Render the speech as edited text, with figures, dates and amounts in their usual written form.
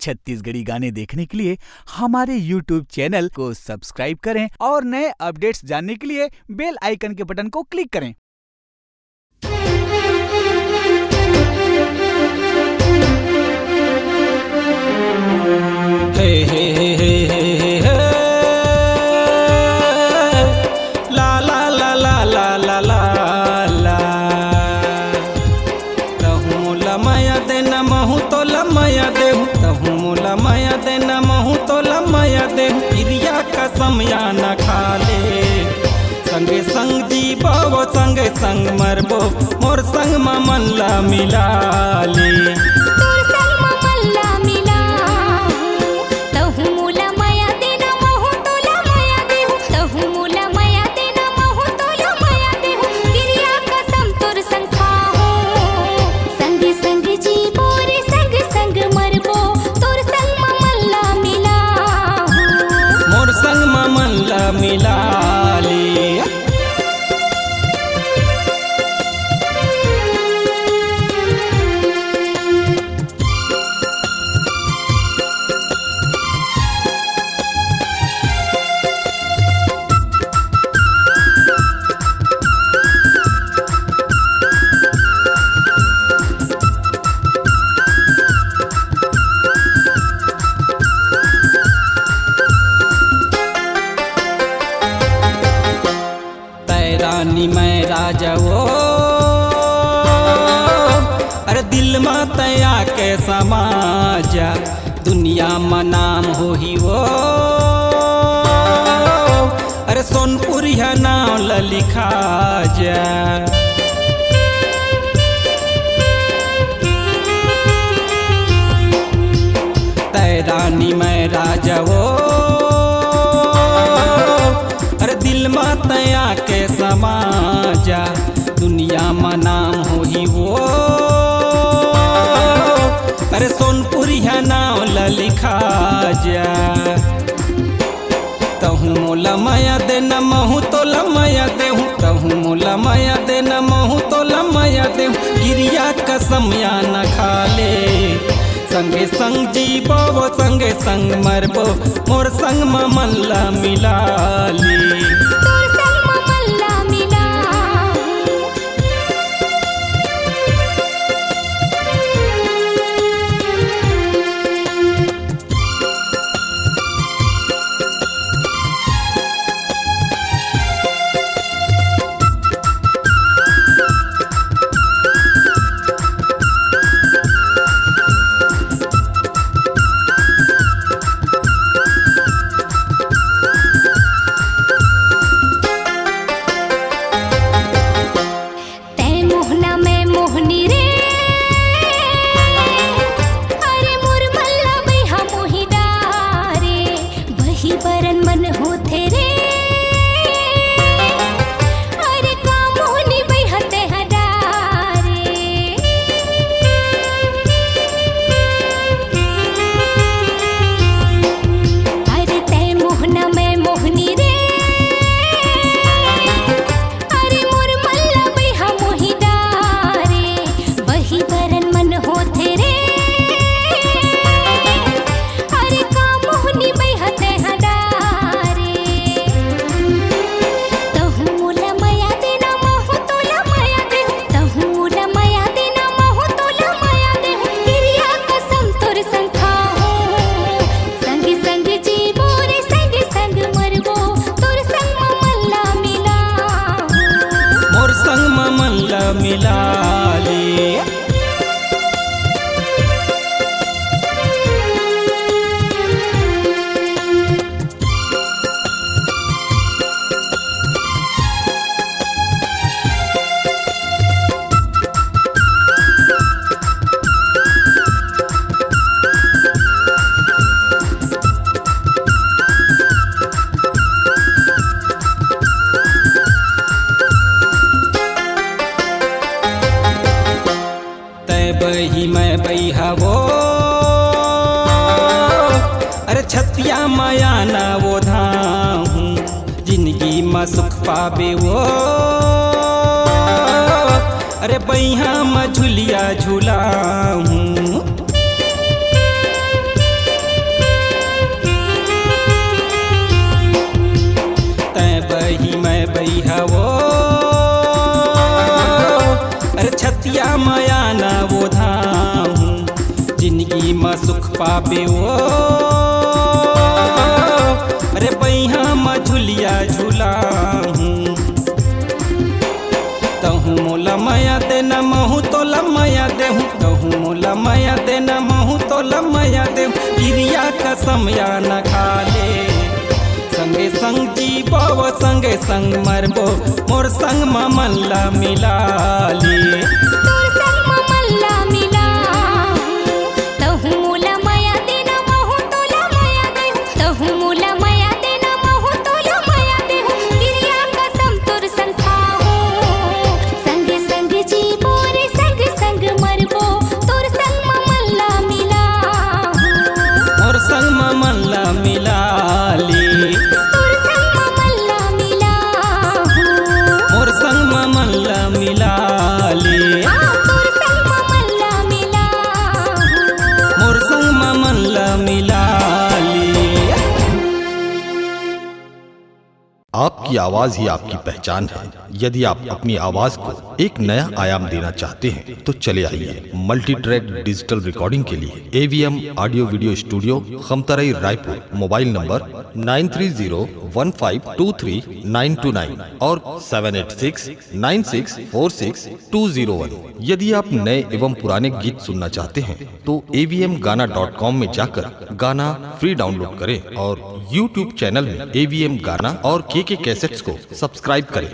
छत्तीसगढ़ी गाने देखने के लिए हमारे YouTube चैनल को सब्सक्राइब करें और नए अपडेट्स जानने के लिए बेल आइकन के बटन को क्लिक करें। हे हे हे हे हे हे ला ला ला ला ला ला ला ला तहु लमया दे नमहु तो लमया दे तहु लमया दे नमहु तो लमया दे क्रिया कसम या न खाले संगे संग जीवो संगे संग मरबो मोर संग मन ला मिला ले मिला ले रानी मैं राजा वो अरे दिल में तया के समाजा दुनिया में नाम हो ही वो अरे सोनपुर है नाम ल लिखा जा तय रानी मैं राजा वो अरे दिल में तया के समाजा दुनिया में नाम हो ही वो अरे सोनपुर है नाम ल लिखा जा तहु मोला माया दे नमहु तो लमया दे तहु मोला माया दे नमहु तो लमया दे गिरिया कसम या न खाले संगे संग जीवो संगे संग मरबो मोर संग मन ला मिला ले मिला ले बही मैं बैहा वो अरे छतिया माया ना वो धाम जिंदगी में सुख पावे वो अरे बैहा में झुलिया झूला हूँ जिंदगी में सुख पाबे ओ अरे बैहा में झुलिया झूला तहु मोला माया देना महू तोला माया देहूँ तहु मोला माया देना महू तोला माया देहूँ क्रिया कसम या न खाले संगे संग जीवो संगे संग मरबो मोर संग मन ला मिला ले तोर संग मन ला मिला तहु मोला माया देना महू तोला माया देहूँ तहु मोला माया देना महू तोला माया देहूँ क्रिया कसम तोर संग खाहूँ संग संग जीवो रे संग संग मरबो तोर संग मन ला मिला मोर संग मन ला मिला ले तोर संग मन ला मिला मोर संग मन ला मिला ले तोर संग मन ला मिला मोर संग मन ला मिला ले। आपकी आवाज ही आपकी पहचान है। यदि आप अपनी आवाज को एक नया आयाम देना चाहते हैं तो चले आइए मल्टी ट्रैक डिजिटल रिकॉर्डिंग के लिए AVM audio video studio Khamtarai Raipur. Mobile number 9301523929 और 7869646201। यदि आप नए एवं पुराने गीत सुनना चाहते हैं तो avmgana.com में जाकर गाना फ्री डाउनलोड करें और YouTube चैनल में AVM गाना और KK कैसेट्स को सब्सक्राइब करें।